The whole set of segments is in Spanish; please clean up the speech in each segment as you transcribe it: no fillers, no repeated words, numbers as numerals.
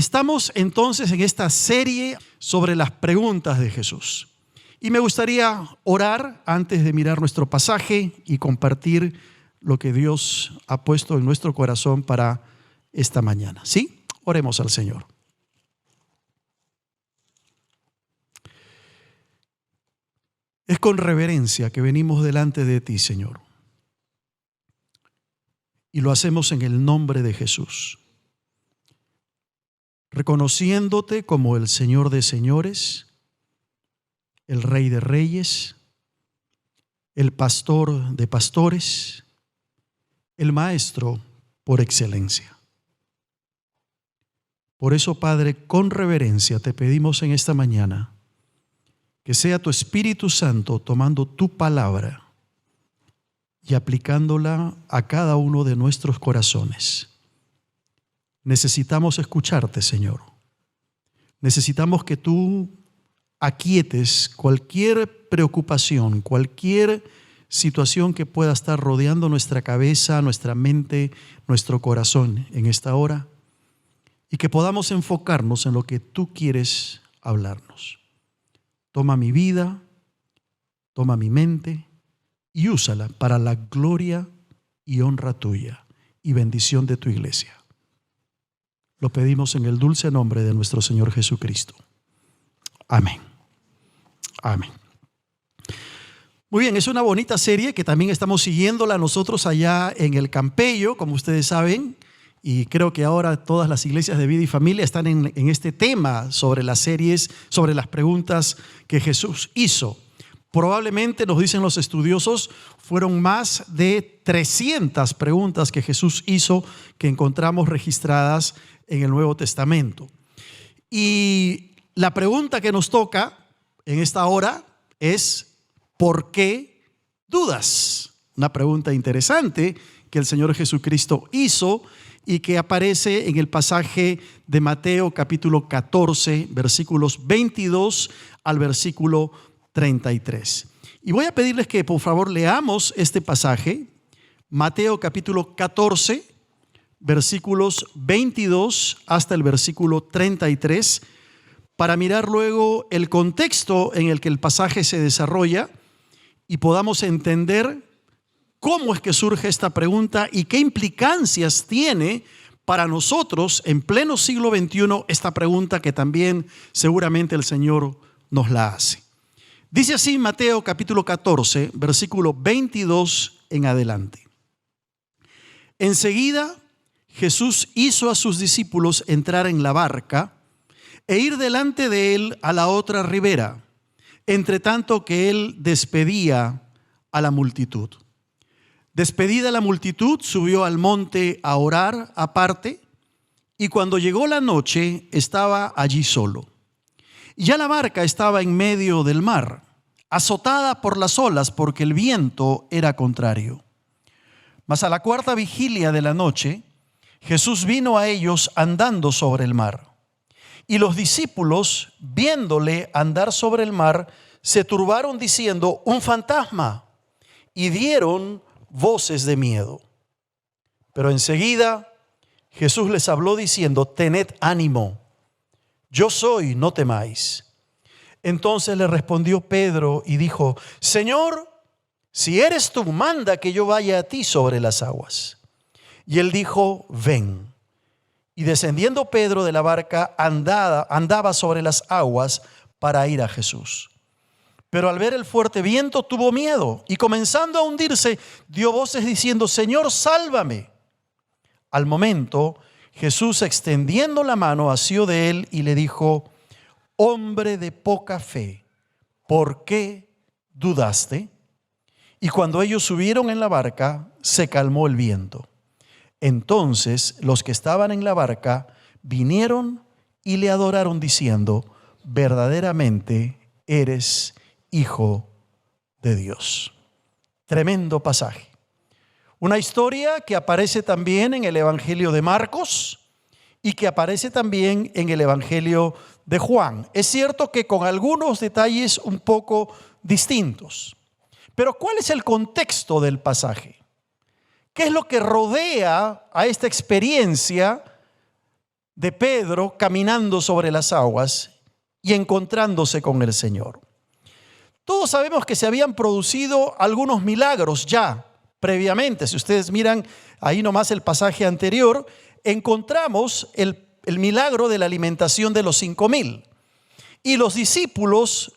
estamos entonces en esta serie sobre las preguntas de Jesús. Y me gustaría orar antes de mirar nuestro pasaje y compartir lo que Dios ha puesto en nuestro corazón para esta mañana. ¿Sí? Oremos al Señor. Es con reverencia que venimos delante de ti, Señor. Y lo hacemos en el nombre de Jesús, reconociéndote como el Señor de señores, el Rey de reyes, el Pastor de pastores, el Maestro por excelencia. Por eso, Padre, con reverencia te pedimos en esta mañana que sea tu Espíritu Santo tomando tu palabra y aplicándola a cada uno de nuestros corazones. Necesitamos escucharte, Señor. Necesitamos que tú aquietes cualquier preocupación, cualquier situación que pueda estar rodeando nuestra cabeza, nuestra mente, nuestro corazón en esta hora, y que podamos enfocarnos en lo que tú quieres hablarnos. Toma mi vida, toma mi mente y úsala para la gloria y honra tuya y bendición de tu iglesia. Lo pedimos en el dulce nombre de nuestro Señor Jesucristo. Amén. Amén. Muy bien, es una bonita serie que también estamos siguiéndola nosotros allá en el Campello, como ustedes saben, y creo que ahora todas las iglesias de vida y familia están en este tema sobre las series, sobre las preguntas que Jesús hizo. Probablemente, nos dicen los estudiosos, fueron más de 300 preguntas que Jesús hizo que encontramos registradas en el Nuevo Testamento. Y la pregunta que nos toca en esta hora es: ¿por qué dudas? Una pregunta interesante que el Señor Jesucristo hizo y que aparece en el pasaje de Mateo capítulo 14, versículos 22 al versículo 33. Y voy a pedirles que por favor leamos este pasaje, Mateo capítulo 14, versículos 22 hasta el versículo 33, para mirar luego el contexto en el que el pasaje se desarrolla y podamos entender cómo es que surge esta pregunta y qué implicancias tiene para nosotros en pleno siglo XXI esta pregunta que también seguramente el Señor nos la hace. Dice así Mateo capítulo 14, versículo 22 en adelante. Enseguida Jesús hizo a sus discípulos entrar en la barca e ir delante de él a la otra ribera, entre tanto que él despedía a la multitud. Despedida la multitud, subió al monte a orar aparte, y cuando llegó la noche estaba allí solo. Y ya la barca estaba en medio del mar, azotada por las olas porque el viento era contrario. Mas a la cuarta vigilia de la noche, Jesús vino a ellos andando sobre el mar. Y los discípulos, viéndole andar sobre el mar, se turbaron diciendo: un fantasma, y dieron voces de miedo. Pero enseguida Jesús les habló diciendo: tened ánimo, yo soy, no temáis. Entonces le respondió Pedro y dijo: Señor, si eres tú, manda que yo vaya a ti sobre las aguas. Y él dijo: ven. Y descendiendo Pedro de la barca andaba sobre las aguas para ir a Jesús. Pero al ver el fuerte viento tuvo miedo y comenzando a hundirse dio voces diciendo: Señor, sálvame. Al momento Jesús, extendiendo la mano, asió de él y le dijo: hombre de poca fe, ¿por qué dudaste? Y cuando ellos subieron en la barca, se calmó el viento. Entonces los que estaban en la barca vinieron y le adoraron diciendo: verdaderamente eres Hijo de Dios. Tremendo pasaje. Una historia que aparece también en el Evangelio de Marcos y que aparece también en el Evangelio de Juan. Es cierto que con algunos detalles un poco distintos. Pero ¿cuál es el contexto del pasaje? ¿Qué es lo que rodea a esta experiencia de Pedro caminando sobre las aguas y encontrándose con el Señor. Todos sabemos que se habían producido algunos milagros ya previamente. Si ustedes miran ahí nomás el pasaje anterior, encontramos el milagro de la alimentación de los 5,000. Y los discípulos,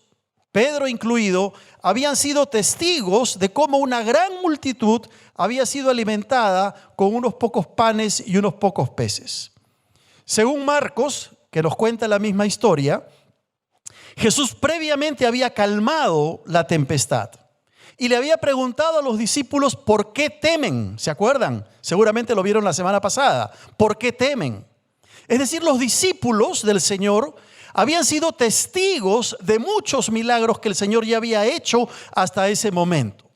Pedro incluido, habían sido testigos de cómo una gran multitud había sido alimentada con unos pocos panes y unos pocos peces. Según Marcos, que nos cuenta la misma historia, Jesús previamente había calmado la tempestad y le había preguntado a los discípulos por qué temen. ¿Se acuerdan? Seguramente lo vieron la semana pasada. ¿Por qué temen? Es decir, los discípulos del Señor habían sido testigos de muchos milagros que el Señor ya había hecho hasta ese momento.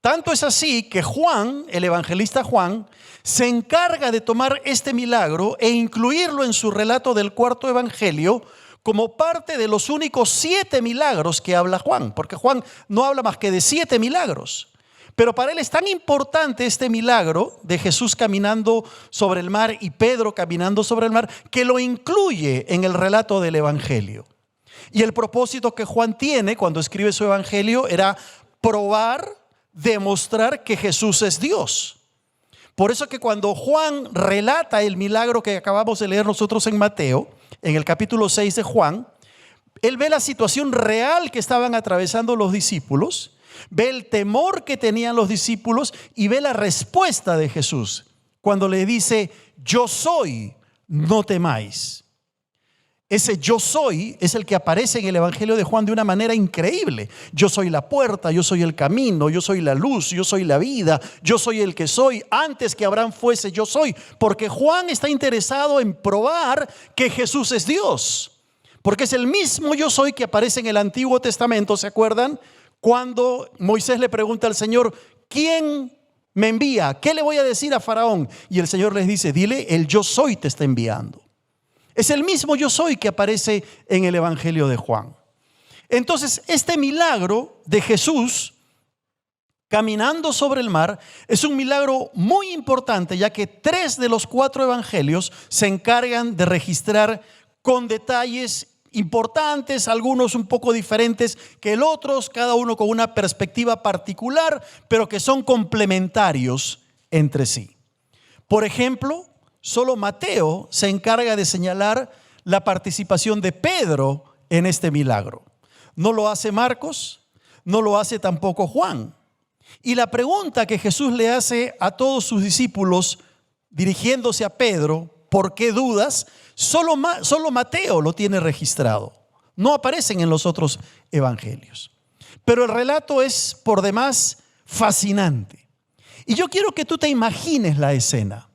Tanto es así que Juan, el evangelista Juan, se encarga de tomar este milagro e incluirlo en su relato del cuarto evangelio como parte de los únicos 7 milagros que habla Juan, porque Juan no habla más que de 7 milagros. Pero para él es tan importante este milagro de Jesús caminando sobre el mar y Pedro caminando sobre el mar, que lo incluye en el relato del evangelio. Y el propósito que Juan tiene cuando escribe su evangelio era probar, demostrar que Jesús es Dios. Por eso que cuando Juan relata el milagro que acabamos de leer nosotros en Mateo, en el capítulo 6 de Juan, él ve la situación real que estaban atravesando los discípulos, ve el temor que tenían los discípulos y ve la respuesta de Jesús cuando le dice: yo soy, no temáis. Ese yo soy es el que aparece en el evangelio de Juan de una manera increíble. Yo soy la puerta, yo soy el camino, yo soy la luz, yo soy la vida, yo soy el que soy. Antes que Abraham fuese, yo soy. Porque Juan está interesado en probar que Jesús es Dios. Porque es el mismo yo soy que aparece en el Antiguo Testamento, ¿se acuerdan? Cuando Moisés le pregunta al Señor: ¿quién me envía? ¿Qué le voy a decir a Faraón? Y el Señor les dice: dile, el yo soy te está enviando. Es el mismo yo soy que aparece en el evangelio de Juan. Entonces, este milagro de Jesús caminando sobre el mar es un milagro muy importante, ya que 3 de los 4 evangelios se encargan de registrar con detalles importantes, algunos un poco diferentes que el otros, cada uno con una perspectiva particular, pero que son complementarios entre sí. Por ejemplo, solo Mateo se encarga de señalar la participación de Pedro en este milagro. No lo hace Marcos, no lo hace tampoco Juan. Y la pregunta que Jesús le hace a todos sus discípulos, dirigiéndose a Pedro: ¿por qué dudas?, solo Mateo lo tiene registrado. No aparecen en los otros evangelios. Pero el relato es por demás fascinante. Y yo quiero que tú te imagines la escena.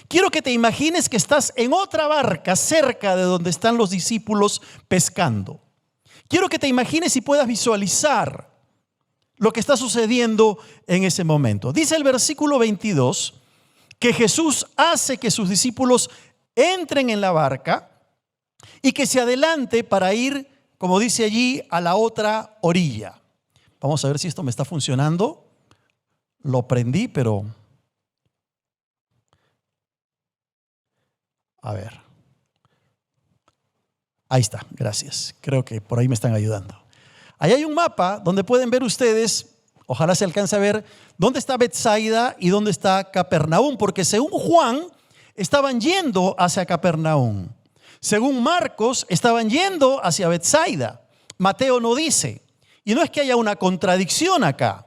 Quiero que te imagines que estás en otra barca cerca de donde están los discípulos pescando. Quiero que te imagines y puedas visualizar lo que está sucediendo en ese momento. Dice el versículo 22 que Jesús hace que sus discípulos entren en la barca y que se adelante para ir, como dice allí, a la otra orilla. Vamos a ver si esto me está funcionando. Lo prendí, pero... A ver. Ahí está, gracias. Creo que por ahí me están ayudando. Ahí hay un mapa donde pueden ver ustedes, ojalá se alcance a ver, dónde está Betsaida y dónde está Capernaum, porque según Juan, estaban yendo hacia Capernaum. Según Marcos, estaban yendo hacia Betsaida. Mateo no dice. Y no es que haya una contradicción acá.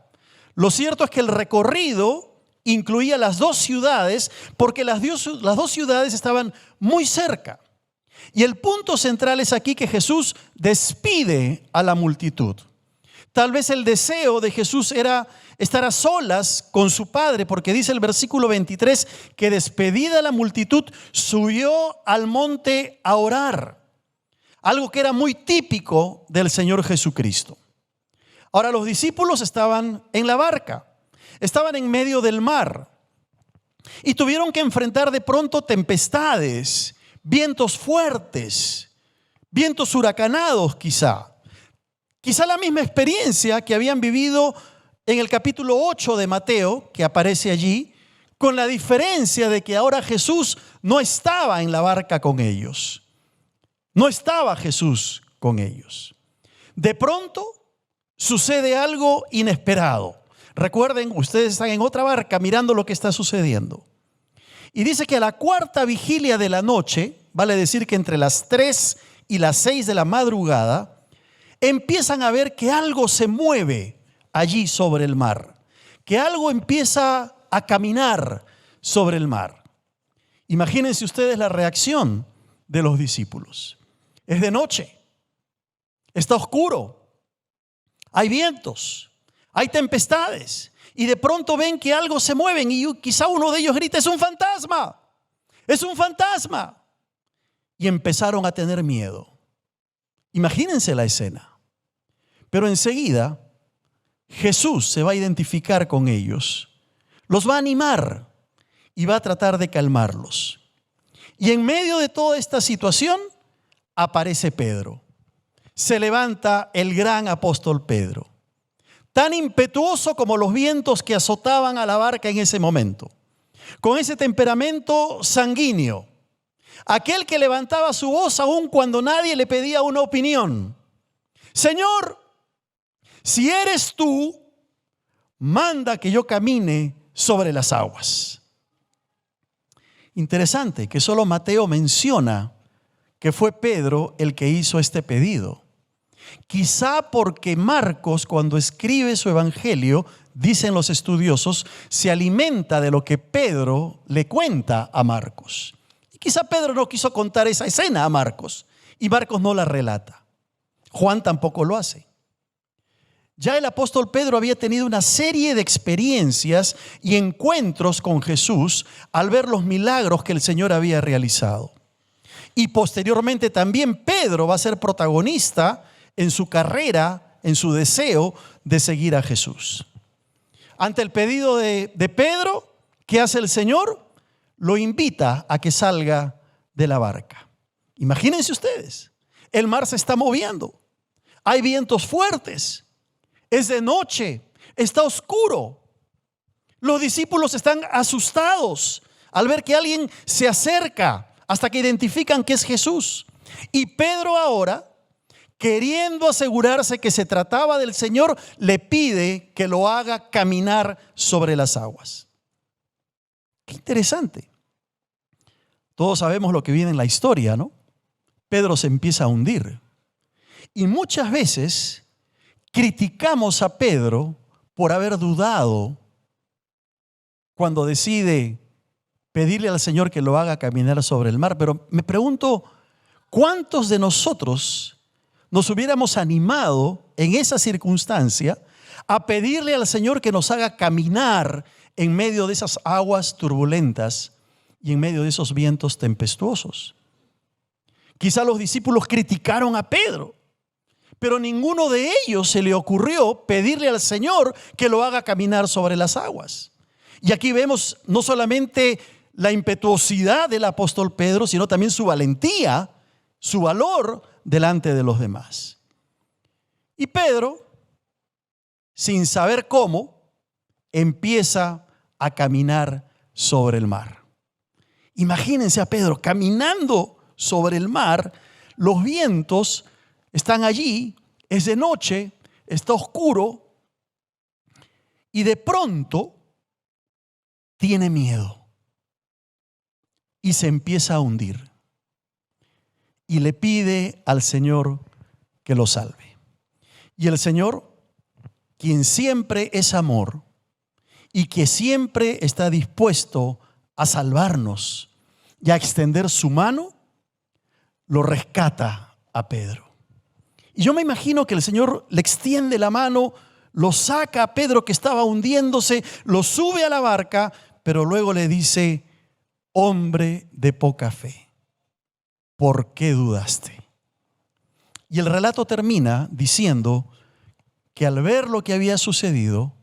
Lo cierto es que el recorrido incluía las 2 ciudades, porque las 2 ciudades estaban muy cerca. Y el punto central es aquí que Jesús despide a la multitud. Tal vez el deseo de Jesús era estar a solas con su Padre, porque dice el versículo 23 que despedida la multitud subió al monte a orar. Algo que era muy típico del Señor Jesucristo. Ahora los discípulos estaban en la barca. Estaban en medio del mar y tuvieron que enfrentar de pronto tempestades, vientos fuertes, vientos huracanados quizá. Quizá la misma experiencia que habían vivido en el capítulo 8 de Mateo, que aparece allí, con la diferencia de que ahora Jesús no estaba en la barca con ellos. No estaba Jesús con ellos. De pronto sucede algo inesperado. Recuerden, ustedes están en otra barca mirando lo que está sucediendo. Y dice que a la cuarta vigilia de la noche, vale decir que entre las 3 y las 6 de la madrugada, empiezan a ver que algo se mueve allí sobre el mar, que algo empieza a caminar sobre el mar. Imagínense ustedes la reacción de los discípulos. Es de noche, está oscuro, hay vientos, hay tempestades, y de pronto ven que algo se mueve y quizá uno de ellos grita: ¡es un fantasma! ¡Es un fantasma! Y empezaron a tener miedo. Imagínense la escena. Pero enseguida Jesús se va a identificar con ellos, los va a animar y va a tratar de calmarlos. Y en medio de toda esta situación aparece Pedro. Se levanta el gran apóstol Pedro, tan impetuoso como los vientos que azotaban a la barca en ese momento, con ese temperamento sanguíneo, aquel que levantaba su voz aún cuando nadie le pedía una opinión. Señor, si eres tú, manda que yo camine sobre las aguas. Interesante que solo Mateo menciona que fue Pedro el que hizo este pedido. Quizá porque Marcos, cuando escribe su evangelio, dicen los estudiosos, se alimenta de lo que Pedro le cuenta a Marcos. Y quizá Pedro no quiso contar esa escena a Marcos, y Marcos no la relata. Juan tampoco lo hace. Ya el apóstol Pedro había tenido una serie de experiencias y encuentros con Jesús al ver los milagros que el Señor había realizado. Y posteriormente también Pedro va a ser protagonista en su carrera, en su deseo de seguir a Jesús. Ante el pedido de Pedro, ¿qué hace el Señor? Lo invita a que salga de la barca. Imagínense ustedes, el mar se está moviendo, hay vientos fuertes, es de noche, está oscuro. Los discípulos están asustados al ver que alguien se acerca hasta que identifican que es Jesús. Y Pedro ahora, queriendo asegurarse que se trataba del Señor, le pide que lo haga caminar sobre las aguas. Qué interesante. Todos sabemos lo que viene en la historia, ¿no? Pedro se empieza a hundir. Y muchas veces criticamos a Pedro por haber dudado cuando decide pedirle al Señor que lo haga caminar sobre el mar. Pero me pregunto, ¿cuántos de nosotros nos hubiéramos animado en esa circunstancia a pedirle al Señor que nos haga caminar en medio de esas aguas turbulentas y en medio de esos vientos tempestuosos? Quizá los discípulos criticaron a Pedro, pero ninguno de ellos se le ocurrió pedirle al Señor que lo haga caminar sobre las aguas. Y aquí vemos no solamente la impetuosidad del apóstol Pedro, sino también su valentía, su valor delante de los demás. Y Pedro, sin saber cómo, empieza a caminar sobre el mar. Imagínense a Pedro caminando sobre el mar, los vientos están allí, es de noche, está oscuro, y de pronto tiene miedo y se empieza a hundir. Y le pide al Señor que lo salve. Y el Señor, quien siempre es amor y que siempre está dispuesto a salvarnos y a extender su mano, lo rescata a Pedro. Y yo me imagino que el Señor le extiende la mano, lo saca a Pedro que estaba hundiéndose, lo sube a la barca, pero luego le dice: hombre de poca fe, ¿por qué dudaste? Y el relato termina diciendo que al ver lo que había sucedido,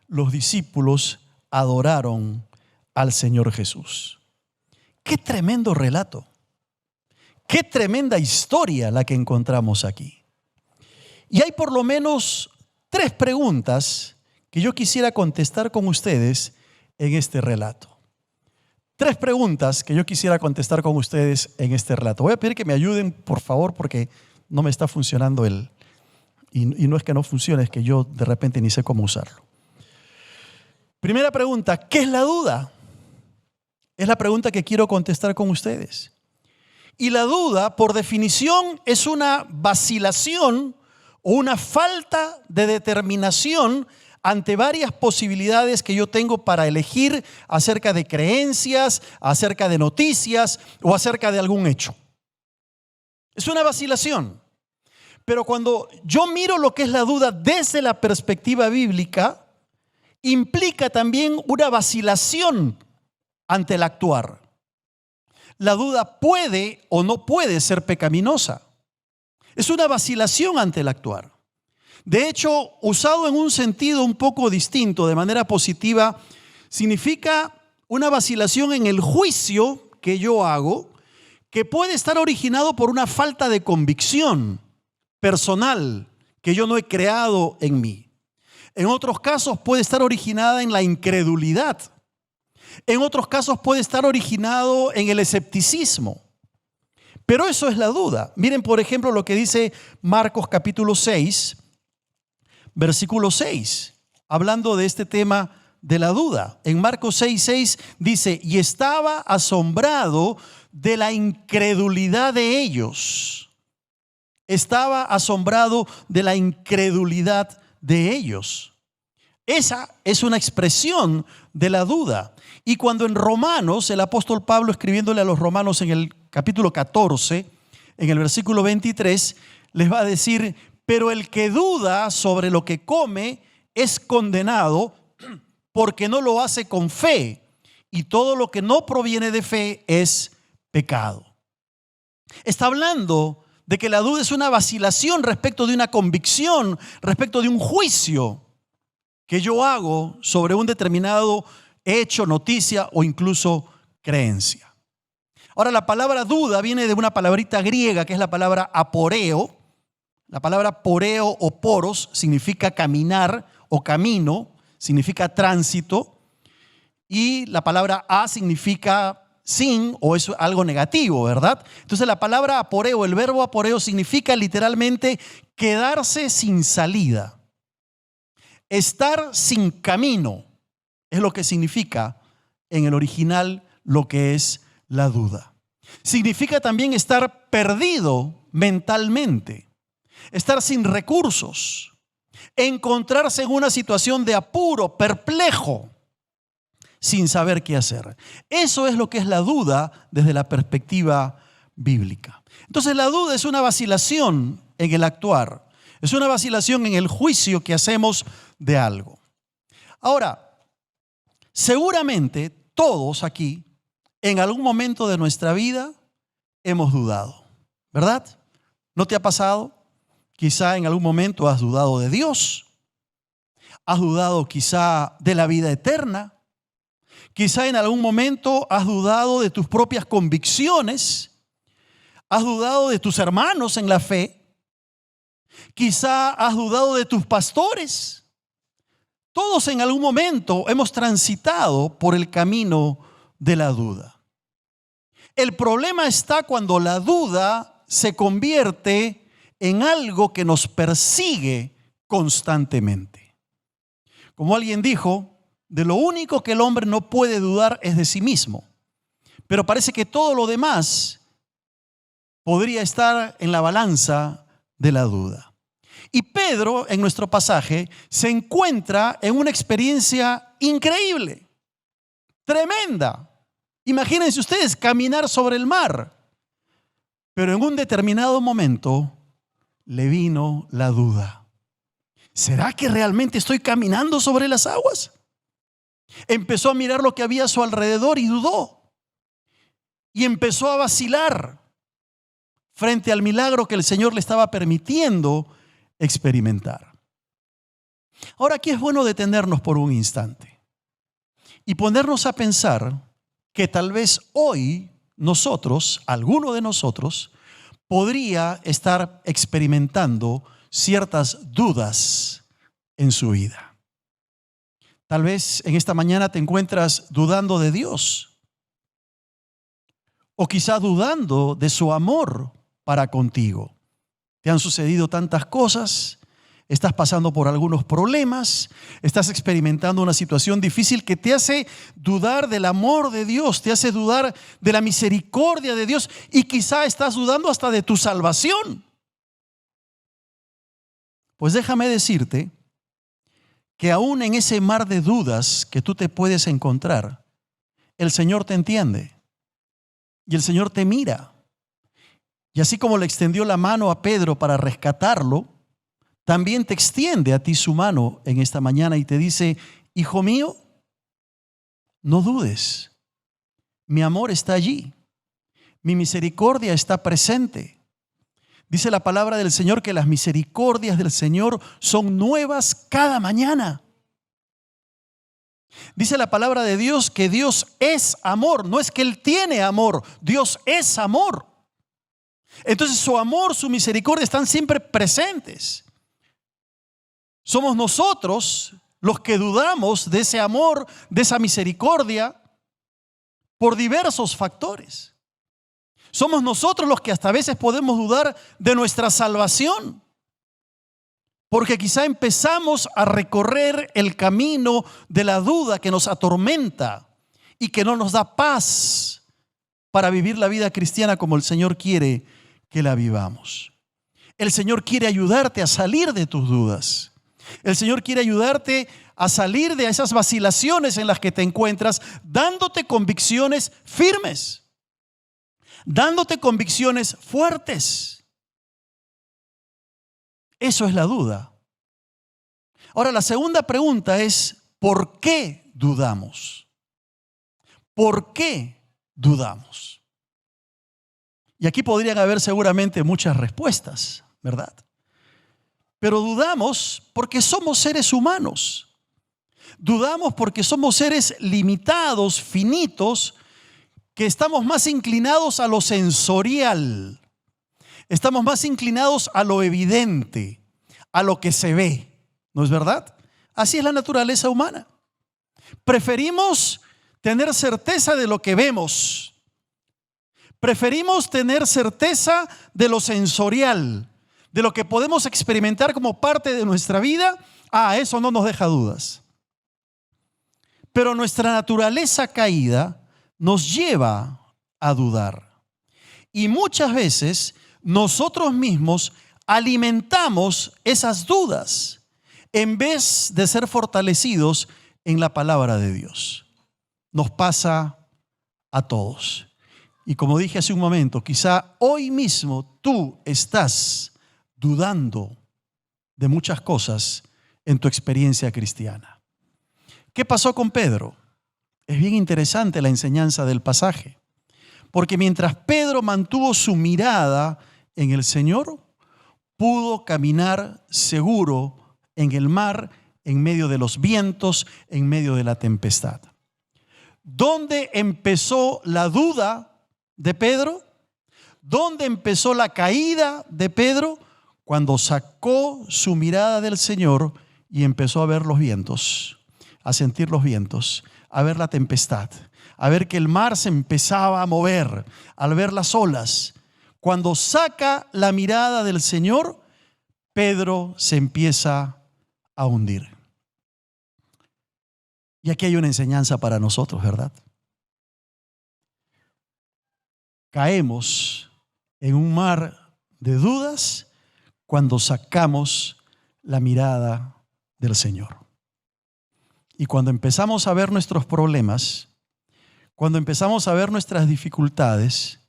los discípulos adoraron al Señor Jesús. Qué tremendo relato, qué tremenda historia la que encontramos aquí. Y hay por lo menos 3 preguntas que yo quisiera contestar con ustedes en este relato. 3 preguntas que yo quisiera contestar con ustedes en este relato. Voy a pedir que me ayuden, por favor, porque no me está funcionando y no es que no funcione, es que yo de repente ni sé cómo usarlo. Primera pregunta, ¿qué es la duda? Es la pregunta que quiero contestar con ustedes. Y la duda, por definición, es una vacilación o una falta de determinación ante varias posibilidades que yo tengo para elegir acerca de creencias, acerca de noticias o acerca de algún hecho. Es una vacilación. Pero cuando yo miro lo que es la duda desde la perspectiva bíblica, implica también una vacilación ante el actuar. La duda puede o no puede ser pecaminosa. Es una vacilación ante el actuar. De hecho, usado en un sentido un poco distinto, de manera positiva, significa una vacilación en el juicio que yo hago, que puede estar originado por una falta de convicción personal que yo no he creado en mí. En otros casos puede estar originada en la incredulidad. En otros casos puede estar originado en el escepticismo. Pero eso es la duda. Miren, por ejemplo, lo que dice Marcos capítulo 6, versículo 6, hablando de este tema de la duda. En Marcos 6:6 dice, y estaba asombrado de la incredulidad de ellos. Estaba asombrado de la incredulidad de ellos. Esa es una expresión de la duda. Y cuando en Romanos, el apóstol Pablo escribiéndole a los romanos en el capítulo 14, en el versículo 23, les va a decir, pero el que duda sobre lo que come es condenado porque no lo hace con fe, y todo lo que no proviene de fe es pecado. Está hablando de que la duda es una vacilación respecto de una convicción, respecto de un juicio que yo hago sobre un determinado hecho, noticia o incluso creencia. Ahora, la palabra duda viene de una palabrita griega que es la palabra aporeo. La palabra poreo o poros significa caminar o camino, significa tránsito, y la palabra a significa sin o es algo negativo, ¿verdad? Entonces la palabra aporeo, el verbo aporeo significa literalmente quedarse sin salida. Estar sin camino es lo que significa en el original lo que es la duda. Significa también estar perdido mentalmente, estar sin recursos, encontrarse en una situación de apuro, perplejo, sin saber qué hacer. Eso es lo que es la duda desde la perspectiva bíblica. Entonces la duda es una vacilación en el actuar, es una vacilación en el juicio que hacemos de algo. Ahora, seguramente todos aquí en algún momento de nuestra vida hemos dudado, ¿verdad? ¿No te ha pasado? Quizá en algún momento has dudado de Dios, has dudado quizá de la vida eterna, quizá en algún momento has dudado de tus propias convicciones, has dudado de tus hermanos en la fe, quizá has dudado de tus pastores. Todos en algún momento hemos transitado por el camino de la duda. El problema está cuando la duda se convierte en algo que nos persigue constantemente. Como alguien dijo, de lo único que el hombre no puede dudar es de sí mismo. Pero parece que todo lo demás podría estar en la balanza de la duda. Y Pedro, en nuestro pasaje, se encuentra en una experiencia increíble, tremenda. Imagínense ustedes caminar sobre el mar. Pero en un determinado momento le vino la duda. ¿Será que realmente estoy caminando sobre las aguas? Empezó a mirar lo que había a su alrededor y dudó. Y empezó a vacilar frente al milagro que el Señor le estaba permitiendo experimentar. Ahora aquí es bueno detenernos por un instante y ponernos a pensar que tal vez hoy nosotros, alguno de nosotros, podría estar experimentando ciertas dudas en su vida. Tal vez en esta mañana te encuentras dudando de Dios. o quizá dudando de su amor para contigo. Te han sucedido tantas cosas, estás pasando por algunos problemas, estás experimentando una situación difícil que te hace dudar del amor de Dios, te hace dudar de la misericordia de Dios y quizá estás dudando hasta de tu salvación. Pues déjame decirte que aún en ese mar de dudas que tú te puedes encontrar, el Señor te entiende y el Señor te mira. Y así como le extendió la mano a Pedro para rescatarlo, también te extiende a ti su mano en esta mañana y te dice: hijo mío, no dudes, mi amor está allí, mi misericordia está presente. Dice la palabra del Señor que las misericordias del Señor son nuevas cada mañana. Dice la palabra de Dios que Dios es amor, no es que Él tiene amor, Dios es amor. Entonces su amor, su misericordia están siempre presentes. Somos nosotros los que dudamos de ese amor, de esa misericordia, por diversos factores. Somos nosotros los que hasta a veces podemos dudar de nuestra salvación, porque quizá empezamos a recorrer el camino de la duda que nos atormenta y que no nos da paz para vivir la vida cristiana como el Señor quiere que la vivamos. El Señor quiere ayudarte a salir de tus dudas. El Señor quiere ayudarte a salir de esas vacilaciones en las que te encuentras, dándote convicciones firmes, dándote convicciones fuertes. Eso es la duda. Ahora, la segunda pregunta es: ¿por qué dudamos? ¿Por qué dudamos? Y aquí podrían haber seguramente muchas respuestas, ¿verdad? Pero dudamos porque somos seres humanos. Dudamos porque somos seres limitados, finitos, que estamos más inclinados a lo sensorial. Estamos más inclinados a lo evidente, a lo que se ve. ¿No es verdad? Así es la naturaleza humana. Preferimos tener certeza de lo que vemos. Preferimos tener certeza de lo sensorial, de lo que podemos experimentar como parte de nuestra vida. Eso no nos deja dudas. Pero nuestra naturaleza caída nos lleva a dudar. Y muchas veces nosotros mismos alimentamos esas dudas en vez de ser fortalecidos en la palabra de Dios. Nos pasa a todos. Y como dije hace un momento, quizá hoy mismo tú estás dudando de muchas cosas en tu experiencia cristiana. ¿Qué pasó con Pedro? Es bien interesante la enseñanza del pasaje, porque mientras Pedro mantuvo su mirada en el Señor, pudo caminar seguro en el mar, en medio de los vientos, en medio de la tempestad. ¿Dónde empezó la duda de Pedro? ¿Dónde empezó la caída de Pedro? Cuando sacó su mirada del Señor y empezó a ver los vientos, a sentir los vientos, a ver la tempestad, a ver que el mar se empezaba a mover, al ver las olas. Cuando saca la mirada del Señor, Pedro se empieza a hundir. Y aquí hay una enseñanza para nosotros, ¿verdad? Caemos en un mar de dudas cuando sacamos la mirada del Señor. Y cuando empezamos a ver nuestros problemas, cuando empezamos a ver nuestras dificultades,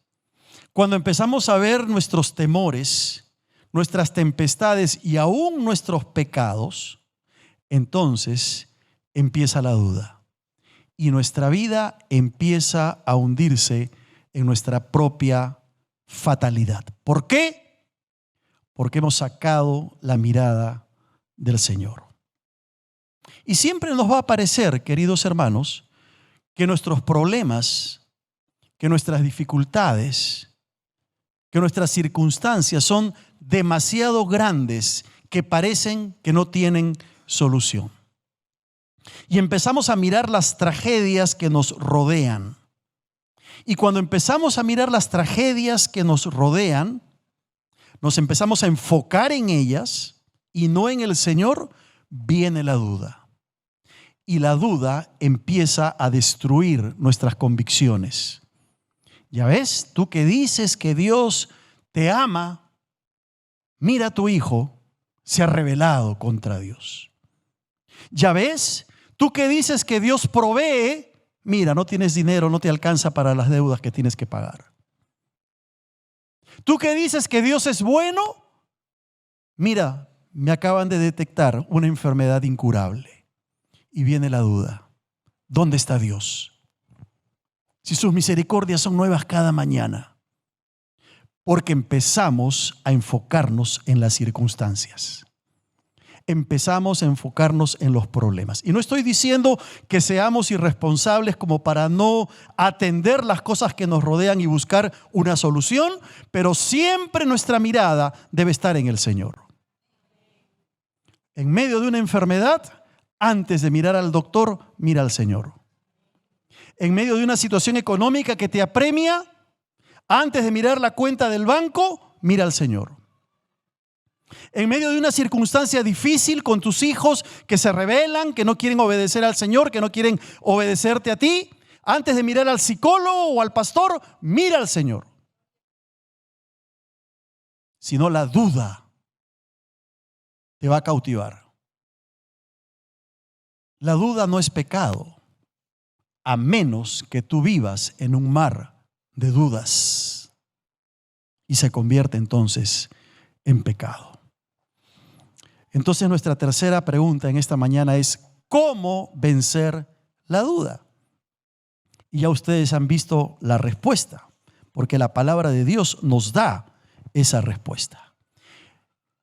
cuando empezamos a ver nuestros temores, nuestras tempestades y aún nuestros pecados, entonces empieza la duda. Y nuestra vida empieza a hundirse en nuestra propia fatalidad. ¿Por qué? Porque hemos sacado la mirada del Señor. Y siempre nos va a parecer, queridos hermanos, que nuestros problemas, que nuestras dificultades, que nuestras circunstancias son demasiado grandes, que parecen que no tienen solución. Y empezamos a mirar las tragedias que nos rodean. Y cuando empezamos a mirar las tragedias que nos rodean, nos empezamos a enfocar en ellas y no en el Señor, viene la duda. Y la duda empieza a destruir nuestras convicciones. Ya ves, tú que dices que Dios te ama, mira, tu hijo se ha rebelado contra Dios. Ya ves, tú que dices que Dios provee, mira, no tienes dinero, no te alcanza para las deudas que tienes que pagar. Tú que dices que Dios es bueno, mira, me acaban de detectar una enfermedad incurable. Y viene la duda, ¿dónde está Dios? Si sus misericordias son nuevas cada mañana. Porque empezamos a enfocarnos en las circunstancias. Empezamos a enfocarnos en los problemas. Y no estoy diciendo que seamos irresponsables como para no atender las cosas que nos rodean y buscar una solución, pero siempre nuestra mirada debe estar en el Señor. En medio de una enfermedad, antes de mirar al doctor, mira al Señor. En medio de una situación económica que te apremia, antes de mirar la cuenta del banco, mira al Señor. En medio de una circunstancia difícil con tus hijos que se rebelan, que no quieren obedecer al Señor, que no quieren obedecerte a ti, antes de mirar al psicólogo o al pastor, mira al Señor. Si no, la duda te va a cautivar. La duda no es pecado, a menos que tú vivas en un mar de dudas y se convierte entonces en pecado. Entonces nuestra tercera pregunta en esta mañana es ¿cómo vencer la duda? Y ya ustedes han visto la respuesta, porque la palabra de Dios nos da esa respuesta.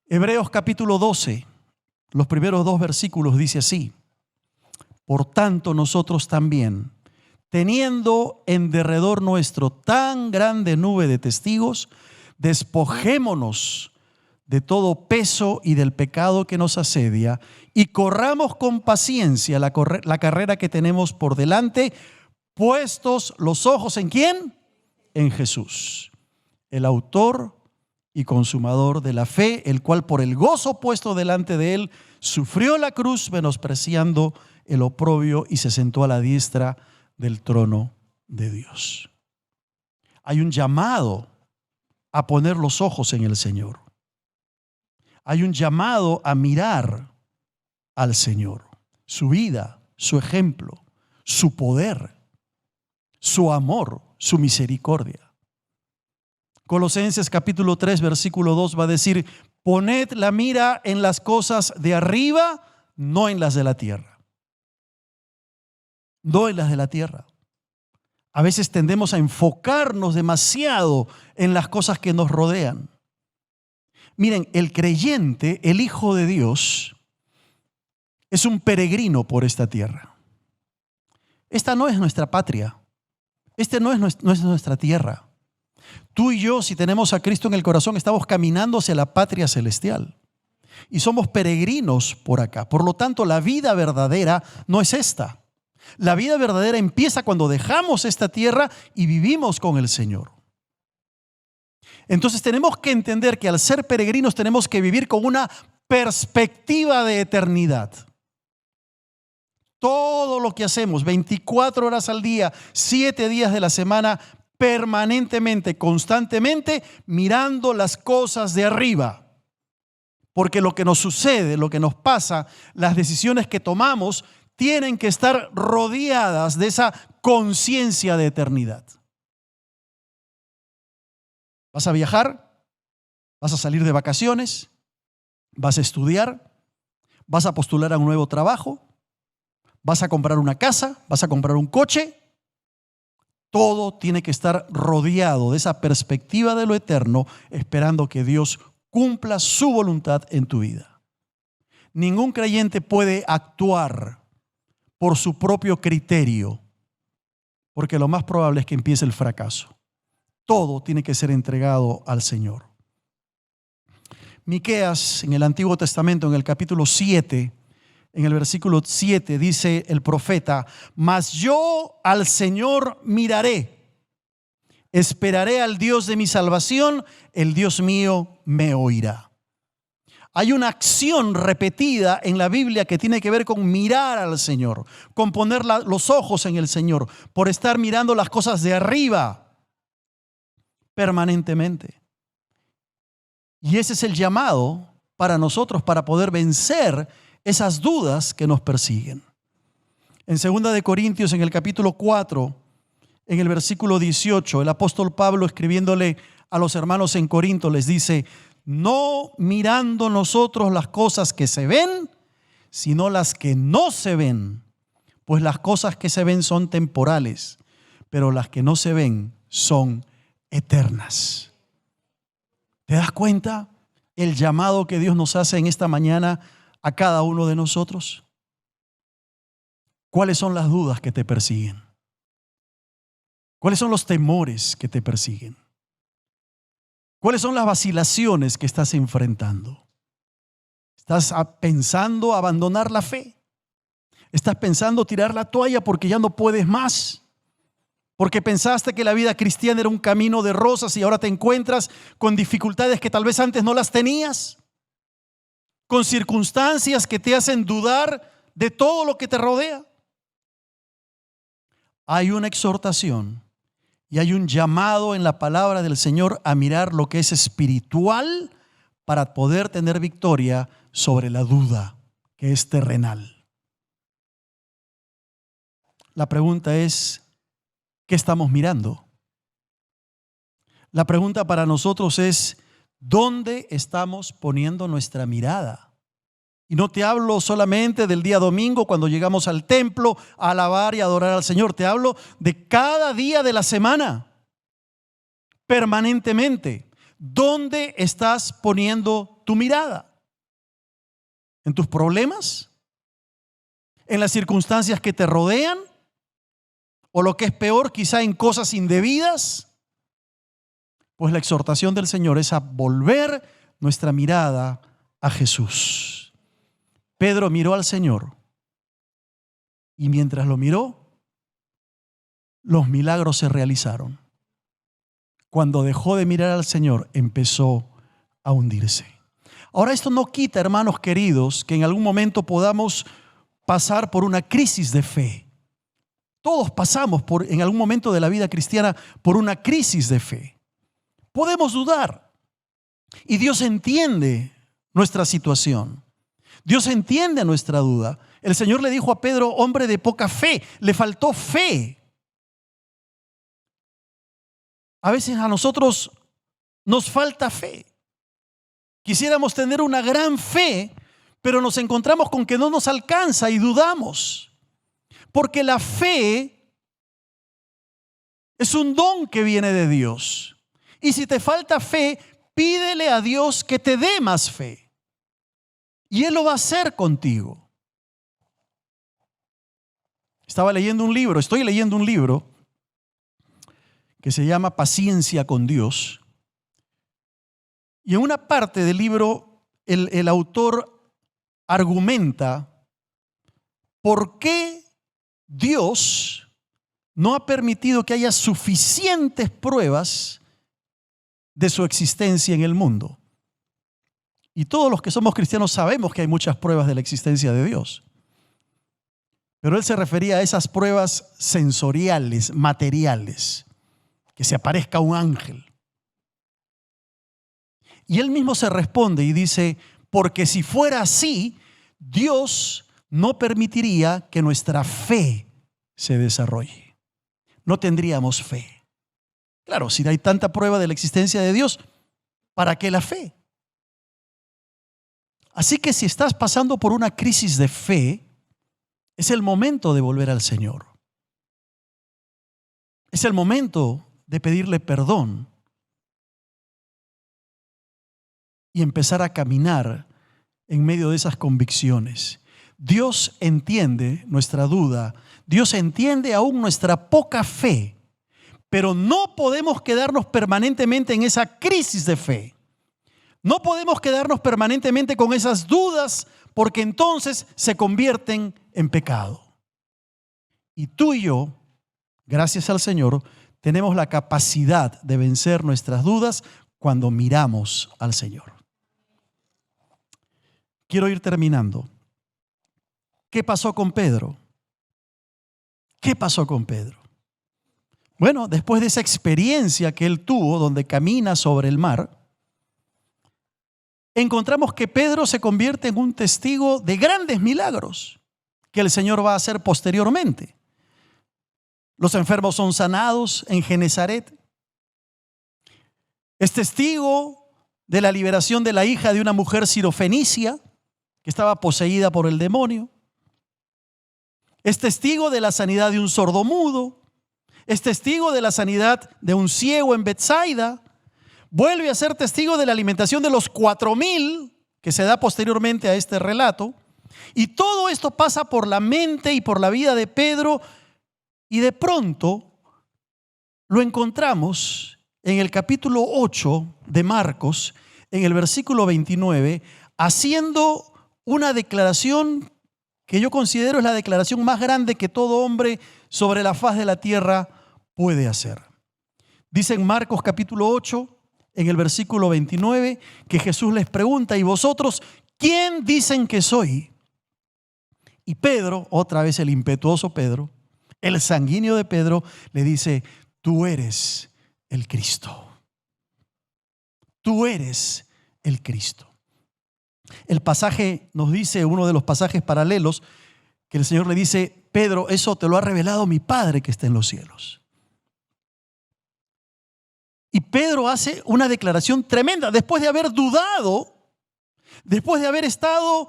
Hebreos capítulo 12, los primeros 2 versículos dice así: por tanto nosotros también, teniendo en derredor nuestro tan grande nube de testigos, despojémonos de todo peso y del pecado que nos asedia y corramos con paciencia la carrera que tenemos por delante, puestos los ojos ¿en quién? En Jesús, el autor y consumador de la fe, el cual por el gozo puesto delante de él sufrió la cruz, menospreciando el oprobio, y se sentó a la diestra del trono de Dios. Hay un llamado a poner los ojos en el Señor. Hay un llamado a mirar al Señor, su vida, su ejemplo, su poder, su amor, su misericordia. Colosenses capítulo 3 versículo 2 va a decir: poned la mira en las cosas de arriba, no en las de la tierra. No en las de la tierra. A veces tendemos a enfocarnos demasiado en las cosas que nos rodean. Miren, el creyente, el Hijo de Dios, es un peregrino por esta tierra. Esta no es nuestra patria. No es nuestra tierra. Tú y yo, si tenemos a Cristo en el corazón, estamos caminando hacia la patria celestial. Y somos peregrinos por acá. Por lo tanto, la vida verdadera no es esta. La vida verdadera empieza cuando dejamos esta tierra y vivimos con el Señor. Entonces tenemos que entender que al ser peregrinos tenemos que vivir con una perspectiva de eternidad. Todo lo que hacemos, 24 horas al día, 7 días de la semana, permanentemente, constantemente, mirando las cosas de arriba. Porque lo que nos sucede, lo que nos pasa, las decisiones que tomamos, tienen que estar rodeadas de esa conciencia de eternidad. ¿Vas a viajar? ¿Vas a salir de vacaciones? ¿Vas a estudiar? ¿Vas a postular a un nuevo trabajo? ¿Vas a comprar una casa? ¿Vas a comprar un coche? Todo tiene que estar rodeado de esa perspectiva de lo eterno, esperando que Dios cumpla su voluntad en tu vida. Ningún creyente puede actuar por su propio criterio, porque lo más probable es que empiece el fracaso. Todo tiene que ser entregado al Señor. Miqueas, en el Antiguo Testamento, en el capítulo 7, en el versículo 7, dice el profeta: mas yo al Señor miraré Esperaré al Dios de mi salvación, el Dios mío me oirá. Hay una acción repetida en la Biblia que tiene que ver con mirar al Señor, con poner los ojos en el Señor, por estar mirando las cosas de arriba permanentemente. Y ese es el llamado para nosotros para poder vencer esas dudas que nos persiguen. En 2 de Corintios, en el capítulo 4, en el versículo 18, el apóstol Pablo, escribiéndole a los hermanos en Corinto, les dice: no mirando nosotros las cosas que se ven, sino las que no se ven. Pues las cosas que se ven son temporales, pero las que no se ven son eternas. ¿Te das cuenta el llamado que Dios nos hace en esta mañana a cada uno de nosotros? ¿Cuáles son las dudas que te persiguen? ¿Cuáles son los temores que te persiguen? ¿Cuáles son las vacilaciones que estás enfrentando? ¿Estás pensando abandonar la fe? ¿Estás pensando tirar la toalla porque ya no puedes más? Porque pensaste que la vida cristiana era un camino de rosas y ahora te encuentras con dificultades que tal vez antes no las tenías, con circunstancias que te hacen dudar de todo lo que te rodea. Hay una exhortación y hay un llamado en la palabra del Señor a mirar lo que es espiritual para poder tener victoria sobre la duda que es terrenal. La pregunta es, ¿qué estamos mirando? La pregunta para nosotros es, ¿dónde estamos poniendo nuestra mirada? Y no te hablo solamente del día domingo cuando llegamos al templo a alabar y adorar al Señor. Te hablo de cada día de la semana, permanentemente. ¿Dónde estás poniendo tu mirada? ¿En tus problemas? ¿En las circunstancias que te rodean? ¿O lo que es peor, quizá en cosas indebidas? Pues la exhortación del Señor es a volver nuestra mirada a Jesús. Pedro miró al Señor y mientras lo miró, los milagros se realizaron. Cuando dejó de mirar al Señor, empezó a hundirse. Ahora, esto no quita, hermanos queridos, que en algún momento podamos pasar por una crisis de fe. Todos pasamos en algún momento de la vida cristiana por una crisis de fe. Podemos dudar y Dios entiende nuestra situación. Dios entiende nuestra duda. El Señor le dijo a Pedro, hombre de poca fe, le faltó fe. A veces a nosotros nos falta fe. Quisiéramos tener una gran fe, pero nos encontramos con que no nos alcanza y dudamos. Porque la fe es un don que viene de Dios. Y si te falta fe, pídele a Dios que te dé más fe. Y Él lo va a hacer contigo. Estoy leyendo un libro que se llama Paciencia con Dios. Y en una parte del libro el autor argumenta por qué Dios no ha permitido que haya suficientes pruebas de su existencia en el mundo. Y todos los que somos cristianos sabemos que hay muchas pruebas de la existencia de Dios. Pero él se refería a esas pruebas sensoriales, materiales, que se aparezca un ángel. Y él mismo se responde y dice, porque si fuera así, Dios no permitiría que nuestra fe se desarrolle. No tendríamos fe. Claro, si hay tanta prueba de la existencia de Dios, ¿para qué la fe? Así que si estás pasando por una crisis de fe, es el momento de volver al Señor. Es el momento de pedirle perdón y empezar a caminar en medio de esas convicciones. Dios entiende nuestra duda, Dios entiende aún nuestra poca fe, pero no podemos quedarnos permanentemente en esa crisis de fe. No podemos quedarnos permanentemente con esas dudas porque entonces se convierten en pecado. Y tú y yo, gracias al Señor, tenemos la capacidad de vencer nuestras dudas cuando miramos al Señor. Quiero ir terminando. ¿Qué pasó con Pedro? ¿Qué pasó con Pedro? Bueno, después de esa experiencia que él tuvo, donde camina sobre el mar, encontramos que Pedro se convierte en un testigo de grandes milagros que el Señor va a hacer posteriormente. Los enfermos son sanados en Genezaret. Es testigo de la liberación de la hija de una mujer sirofenicia que estaba poseída por el demonio. Es testigo de la sanidad de un sordomudo. Es testigo de la sanidad de un ciego en Betsaida. Vuelve a ser testigo de la alimentación de los 4,000 que se da posteriormente a este relato. Y todo esto pasa por la mente y por la vida de Pedro, y de pronto lo encontramos en el capítulo 8 de Marcos, en el versículo 29, haciendo una declaración que yo considero es la declaración más grande que todo hombre sobre la faz de la tierra puede hacer. Dice en Marcos capítulo 8, en el versículo 29, que Jesús les pregunta: ¿y vosotros quién dicen que soy? Y Pedro, otra vez el impetuoso Pedro, el sanguíneo de Pedro, le dice: tú eres el Cristo. Tú eres el Cristo. El pasaje nos dice, uno de los pasajes paralelos, que el Señor le dice: Pedro, eso te lo ha revelado mi Padre que está en los cielos. Y Pedro hace una declaración tremenda después de haber dudado, después de haber estado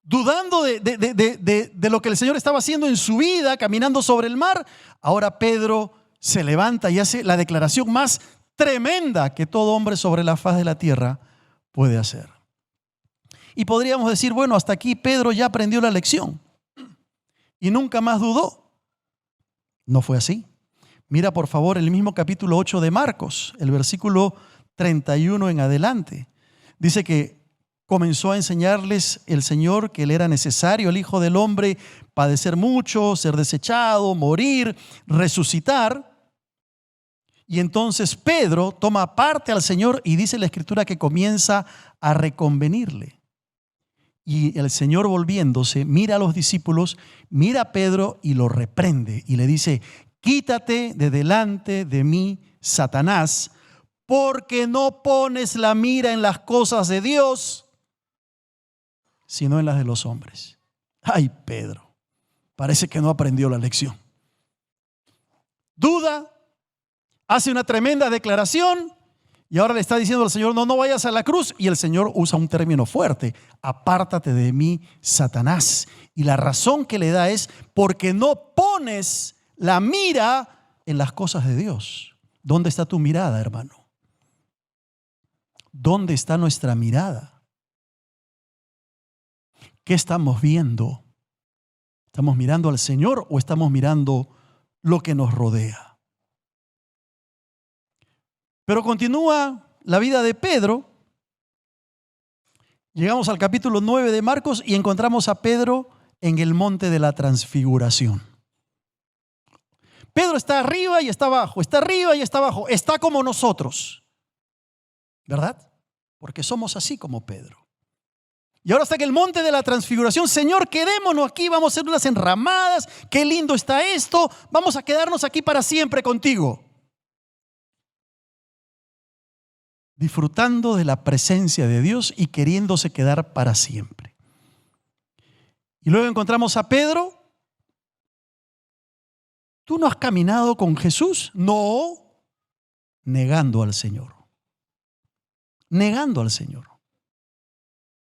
dudando de lo que el Señor estaba haciendo en su vida, caminando sobre el mar. Ahora Pedro se levanta y hace la declaración más tremenda que todo hombre sobre la faz de la tierra puede hacer. Y podríamos decir, bueno, hasta aquí Pedro ya aprendió la lección y nunca más dudó. No fue así. Mira por favor el mismo capítulo 8 de Marcos, el versículo 31 en adelante. Dice que comenzó a enseñarles el Señor que le era necesario al Hijo del Hombre padecer mucho, ser desechado, morir, resucitar. Y entonces Pedro toma parte al Señor y dice la Escritura que comienza a reconvenirle. Y el Señor, volviéndose, mira a los discípulos, mira a Pedro y lo reprende y le dice: quítate de delante de mí, Satanás, porque no pones la mira en las cosas de Dios, sino en las de los hombres. Ay, Pedro, parece que no aprendió la lección. Duda, hace una tremenda declaración y ahora le está diciendo al Señor: no vayas a la cruz. Y el Señor usa un término fuerte: apártate de mí, Satanás. Y la razón que le da es porque no pones la mira en las cosas de Dios. ¿Dónde está tu mirada, hermano? ¿Dónde está nuestra mirada? ¿Qué estamos viendo? ¿Estamos mirando al Señor o estamos mirando lo que nos rodea? Pero continúa la vida de Pedro. Llegamos al capítulo 9 de Marcos y encontramos a Pedro en el monte de la transfiguración. Pedro está arriba y está abajo, está arriba y está abajo, está como nosotros, ¿verdad? Porque somos así como Pedro. Y ahora está en el monte de la transfiguración. Señor, quedémonos aquí, vamos a hacer unas enramadas, qué lindo está esto, vamos a quedarnos aquí para siempre contigo. Disfrutando de la presencia de Dios y queriéndose quedar para siempre. Y luego encontramos a Pedro. ¿Tú no has caminado con Jesús? No. Negando al Señor. Negando al Señor.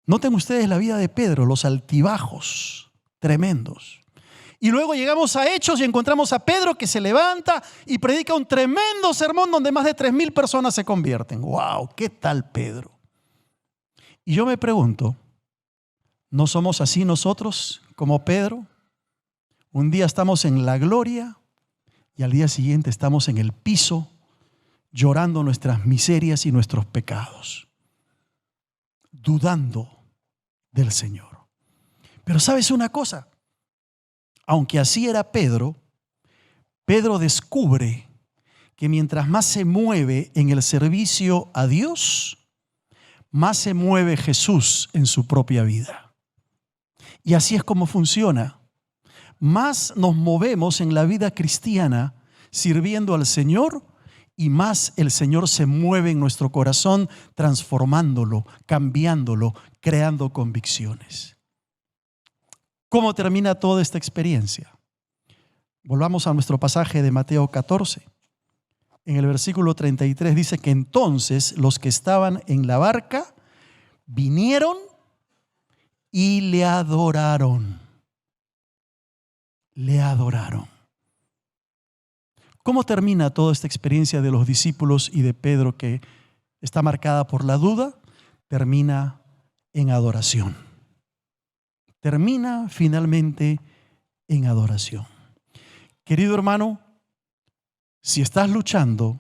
Noten ustedes la vida de Pedro, los altibajos tremendos. Y luego llegamos a Hechos y encontramos a Pedro que se levanta y predica un tremendo sermón donde más de 3,000 personas se convierten. ¡Wow! ¿Qué tal Pedro? Y yo me pregunto, ¿no somos así nosotros como Pedro? Un día estamos en la gloria y al día siguiente estamos en el piso llorando nuestras miserias y nuestros pecados, dudando del Señor. Pero ¿sabes una cosa? Aunque así era Pedro, Pedro descubre que mientras más se mueve en el servicio a Dios, más se mueve Jesús en su propia vida. Y así es como funciona. Más nos movemos en la vida cristiana sirviendo al Señor y más el Señor se mueve en nuestro corazón, transformándolo, cambiándolo, creando convicciones. ¿Cómo termina toda esta experiencia? Volvamos a nuestro pasaje de Mateo 14. En el versículo 33 dice que entonces los que estaban en la barca vinieron y le adoraron. Le adoraron. ¿Cómo termina toda esta experiencia de los discípulos y de Pedro, que está marcada por la duda? Termina en adoración. Termina finalmente en adoración. Querido hermano, si estás luchando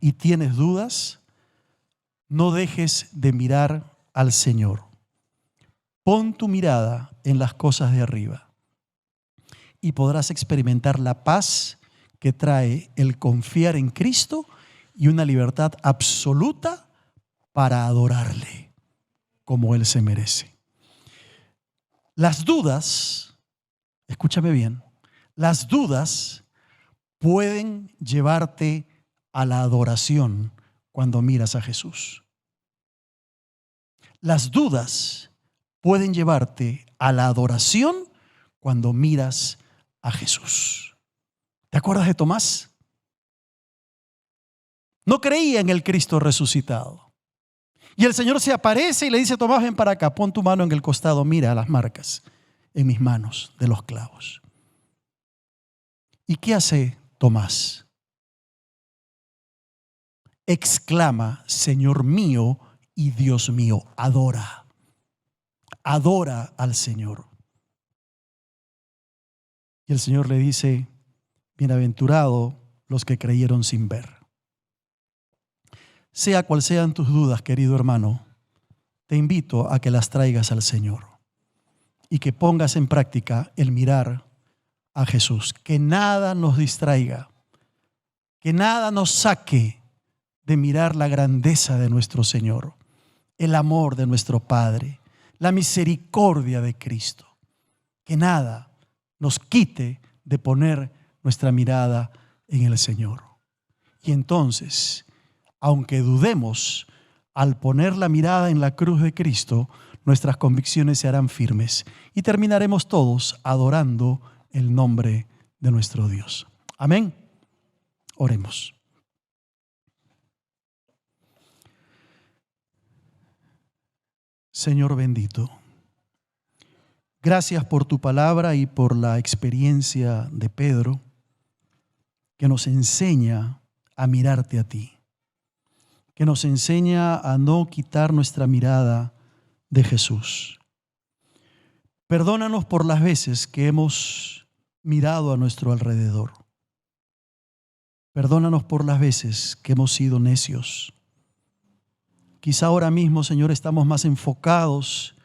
y tienes dudas, no dejes de mirar al Señor. Pon tu mirada en las cosas de arriba y podrás experimentar la paz que trae el confiar en Cristo y una libertad absoluta para adorarle como Él se merece. Las dudas, escúchame bien, las dudas pueden llevarte a la adoración cuando miras a Jesús. Las dudas pueden llevarte a la adoración cuando miras a Jesús. ¿Te acuerdas de Tomás? No creía en el Cristo resucitado. Y el Señor se aparece y le dice: Tomás, ven para acá, pon tu mano en el costado, mira las marcas en mis manos de los clavos. ¿Y qué hace Tomás? Exclama: Señor mío y Dios mío. Adora. Adora al Señor. Y el Señor le dice: bienaventurados los que creyeron sin ver. Sea cual sean tus dudas, querido hermano, te invito a que las traigas al Señor y que pongas en práctica el mirar a Jesús. Que nada nos distraiga, que nada nos saque de mirar la grandeza de nuestro Señor, el amor de nuestro Padre, la misericordia de Cristo. Que nada nos quite de poner nuestra mirada en el Señor. Y entonces, aunque dudemos, al poner la mirada en la cruz de Cristo, nuestras convicciones se harán firmes y terminaremos todos adorando el nombre de nuestro Dios. Amén. Oremos. Señor bendito, gracias por tu palabra y por la experiencia de Pedro, que nos enseña a mirarte a ti, que nos enseña a no quitar nuestra mirada de Jesús. Perdónanos por las veces que hemos mirado a nuestro alrededor. Perdónanos por las veces que hemos sido necios. Quizá ahora mismo, Señor, estamos más enfocados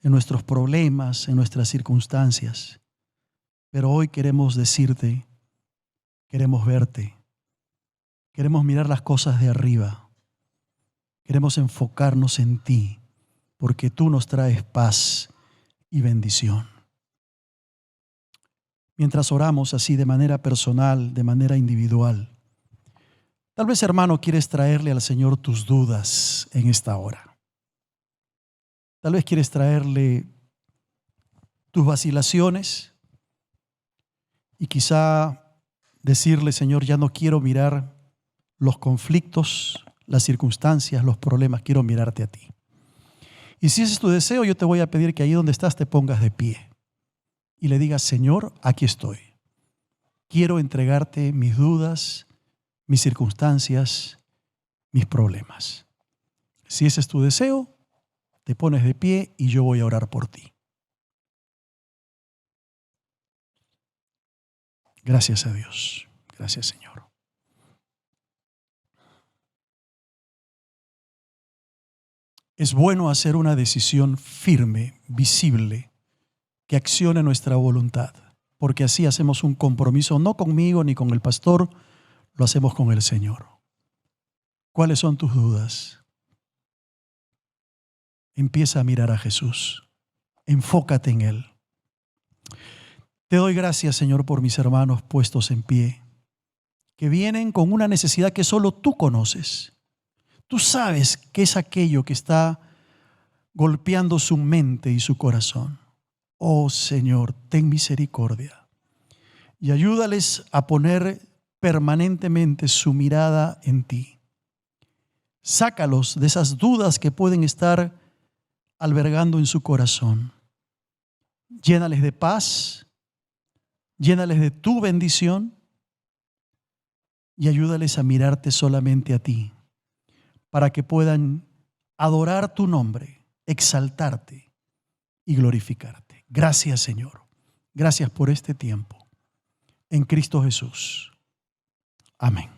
en nuestros problemas, en nuestras circunstancias. Pero hoy queremos decirte, queremos verte, queremos mirar las cosas de arriba, queremos enfocarnos en ti, porque tú nos traes paz y bendición. Mientras oramos así de manera personal, de manera individual, tal vez, hermano, quieres traerle al Señor tus dudas en esta hora. Tal vez quieres traerle tus vacilaciones y quizá decirle: Señor, ya no quiero mirar los conflictos, las circunstancias, los problemas, quiero mirarte a ti. Y si ese es tu deseo, yo te voy a pedir que ahí donde estás te pongas de pie y le digas: Señor, aquí estoy. Quiero entregarte mis dudas, mis circunstancias, mis problemas. Si ese es tu deseo, te pones de pie y yo voy a orar por ti. Gracias a Dios. Gracias, Señor. Es bueno hacer una decisión firme, visible, que accione nuestra voluntad, porque así hacemos un compromiso, no conmigo ni con el pastor, lo hacemos con el Señor. ¿Cuáles son tus dudas? Empieza a mirar a Jesús. Enfócate en Él. Te doy gracias, Señor, por mis hermanos puestos en pie, que vienen con una necesidad que solo tú conoces. Tú sabes qué es aquello que está golpeando su mente y su corazón. Oh Señor, ten misericordia y ayúdales a poner permanentemente su mirada en ti. Sácalos de esas dudas que pueden estar albergando en su corazón. Llénales de paz, llénales de tu bendición y ayúdales a mirarte solamente a ti, para que puedan adorar tu nombre, exaltarte y glorificarte. Gracias, Señor. Gracias por este tiempo. En Cristo Jesús. Amén.